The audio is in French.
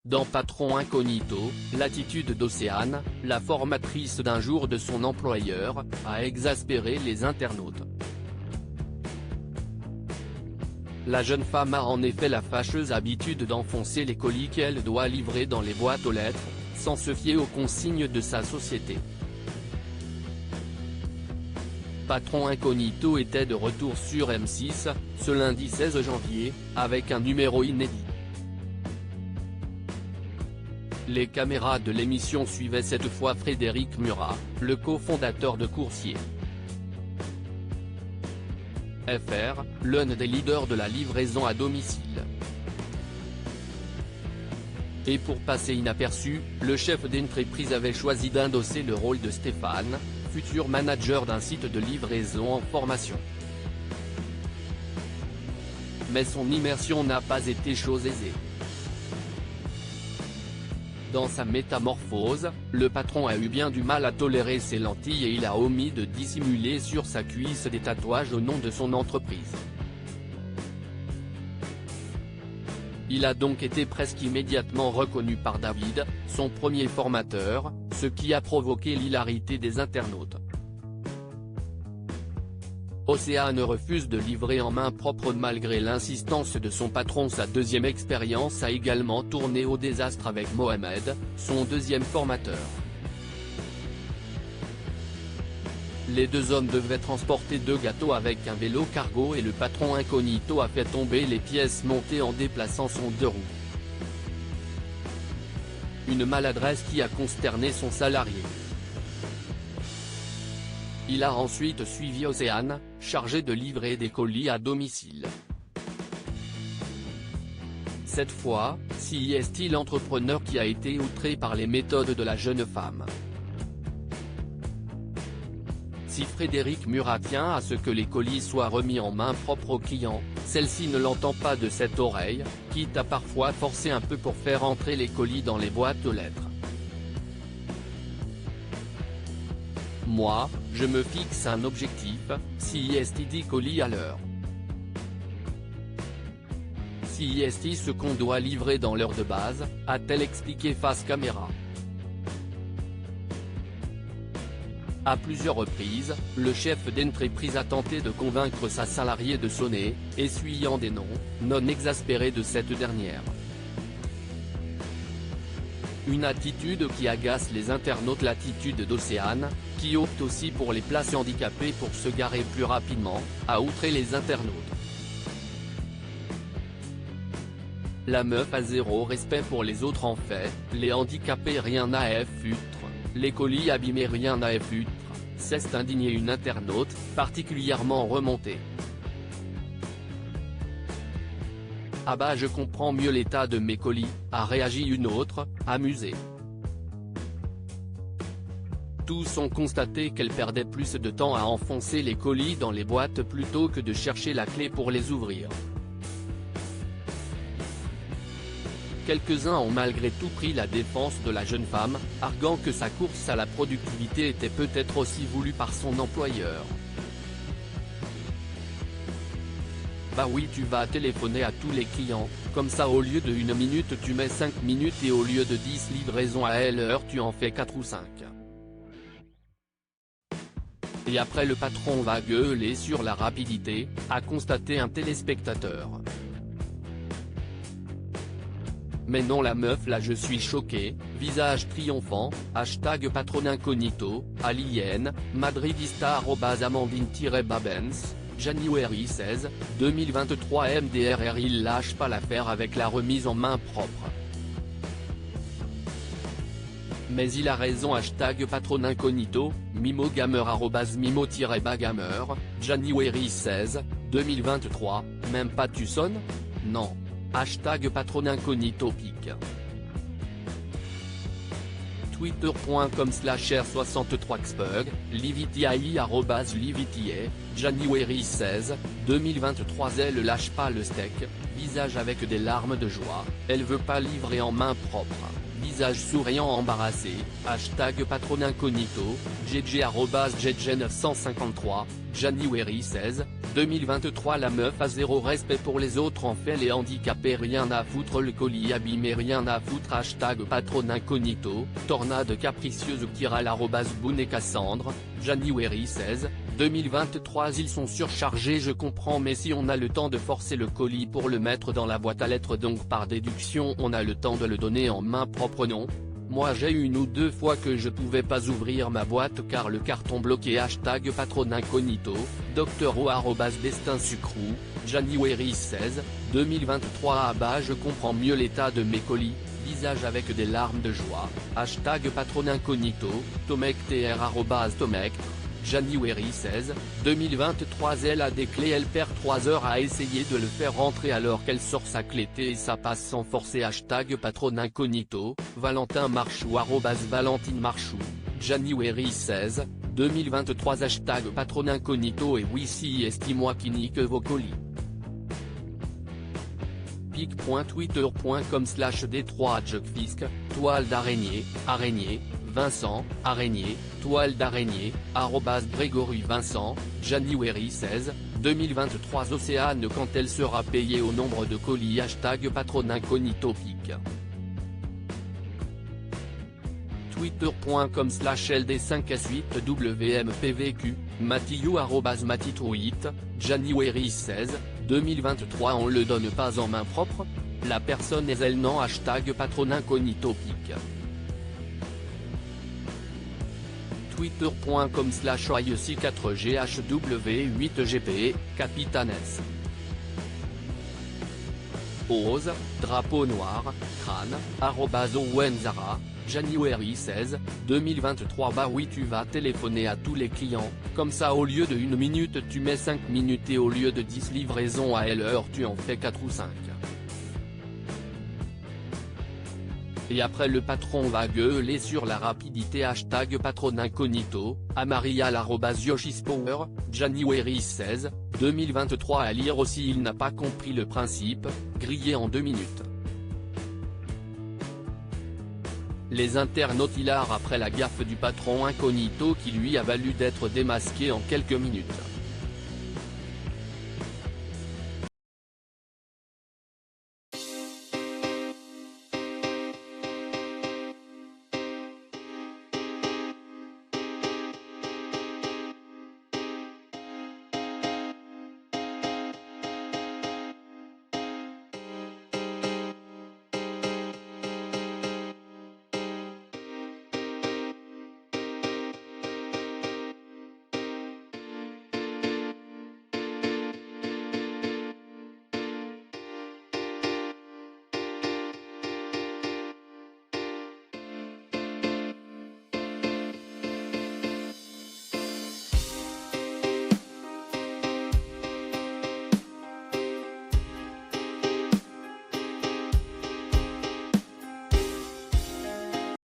Dans Patron Incognito, l'attitude d'Océane, la formatrice d'un jour de son employeur, a exaspéré les internautes. La jeune femme a en effet la fâcheuse habitude d'enfoncer les colis qu'elle doit livrer dans les boîtes aux lettres, sans se fier aux consignes de sa société. Patron Incognito était de retour sur M6, ce lundi 16 janvier, avec un numéro inédit. Les caméras de l'émission suivaient cette fois Frédéric Murat, le cofondateur de Coursier FR, l'un des leaders de la livraison à domicile. Et pour passer inaperçu, le chef d'entreprise avait choisi d'endosser le rôle de Stéphane, futur manager d'un site de livraison en formation. Mais son immersion n'a pas été chose aisée. Dans sa métamorphose, le patron a eu bien du mal à tolérer ses lentilles et il a omis de dissimuler sur sa cuisse des tatouages au nom de son entreprise. Il a donc été presque immédiatement reconnu par David, son premier formateur, ce qui a provoqué l'hilarité des internautes. Océane refuse de livrer en main propre malgré l'insistance de son patron. Sa deuxième expérience a également tourné au désastre avec Mohamed, son deuxième formateur. Les deux hommes devaient transporter 2 gâteaux avec un vélo cargo et le patron Incognito a fait tomber les pièces montées en déplaçant son 2 roues. Une maladresse qui a consterné son salarié. Il a ensuite suivi Océane, chargé de livrer des colis à domicile. Cette fois, c'est l'entrepreneur qui a été outré par les méthodes de la jeune femme. Si Frédéric Murat tient à ce que les colis soient remis en main propre aux clients, celle-ci ne l'entend pas de cette oreille, quitte à parfois forcer un peu pour faire entrer les colis dans les boîtes aux lettres. Moi, je me fixe un objectif, 10 colis à l'heure. C'est ce qu'on doit livrer dans l'heure de base, a-t-elle expliqué face caméra. À plusieurs reprises, le chef d'entreprise a tenté de convaincre sa salariée de sonner, essuyant des noms, non exaspérés de cette dernière. Une attitude qui agace les internautes. L'attitude d'Océane, qui opte aussi pour les places handicapées pour se garer plus rapidement, a outré les internautes. La meuf a zéro respect pour les autres en fait, les handicapés rien à foutre, les colis abîmés rien à foutre, s'est indignée une internaute, particulièrement remontée. Ah bah je comprends mieux l'état de mes colis, a réagi une autre, amusée. Tous ont constaté qu'elle perdait plus de temps à enfoncer les colis dans les boîtes plutôt que de chercher la clé pour les ouvrir. Quelques-uns ont malgré tout pris la défense de la jeune femme, arguant que sa course à la productivité était peut-être aussi voulue par son employeur. Bah oui, tu vas téléphoner à tous les clients, comme ça au lieu de 1 minute tu mets 5 minutes et au lieu de 10 livraisons à l'heure tu en fais 4 ou 5. Et après le patron va gueuler sur la rapidité, a constaté un téléspectateur. Mais non la meuf là je suis choqué, visage triomphant, #patron incognito, alien, madridista @amandine-babens, January 16, 2023 MDRR. Il lâche pas l'affaire avec la remise en main propre. Mais il a raison #patron incognito, mimogamer @mimo-bagamer, January 16, 2023, même pas tu sonnes? Non. #patron incognito pic. Twitter.com/r63xpug, livitiai @livitiai, January 16, 2023. Elle lâche pas le steak, visage avec des larmes de joie, elle veut pas livrer en main propre, visage souriant embarrassé, hashtag patron incognito, gg@gg953, January 16, 2023. La meuf a zéro respect pour les autres, en fait les handicapés rien à foutre, le colis abîmé rien à foutre, hashtag patron incognito, tornade capricieuse Kiral @Boone et Cassandre, January 16, 2023. Ils sont surchargés, je comprends, mais si on a le temps de forcer le colis pour le mettre dans la boîte à lettres, donc par déduction on a le temps de le donner en main propre, non? Moi j'ai une ou deux fois que je pouvais pas ouvrir ma boîte car le carton bloqué, hashtag patron incognito, Dr O @Destin Sucrou, January 16, 2023. Je comprends mieux l'état de mes colis, visage avec des larmes de joie, hashtag patron incognito, tomectr @tomectre, January 16, 2023. Elle a des clés, elle perd 3 heures à essayer de le faire rentrer alors qu'elle sort sa clé T et ça passe sans forcer, hashtag patron incognito, Valentin Marchou @Valentine Marchou, January 16, 2023. Hashtag patron incognito. Et oui, si estime-moi qui nique vos colis. pic.twitter.com/d3jugfisk, toile d'araignée, araignée, Vincent, araignée, toile d'araignée, @Grégory Vincent, January 16, 2023. Océane quand elle sera payée au nombre de colis, hashtag patron incognito pic. twitter.com/ld5s8wmpvq, Mathieu @matitweet, January 16, 2023. On le donne pas en main propre, la personne est elle, non, hashtag patron incognito pic. twitter.com/IEC4GHW8GP, Capitanes. Ose, drapeau noir, crâne, @Owenzara, January 16, 2023. Bah oui, tu vas téléphoner à tous les clients, comme ça au lieu de 1 minute tu mets 5 minutes et au lieu de 10 livraisons à l'heure tu en fais 4 ou 5. Et après le patron va gueuler sur la rapidité, hashtag patron incognito, Amarial @Yoshispower, January 16, 2023. À lire aussi, il n'a pas compris le principe, grillé en 2 minutes. Les internautes hilarent après la gaffe du patron incognito qui lui a valu d'être démasqué en quelques minutes.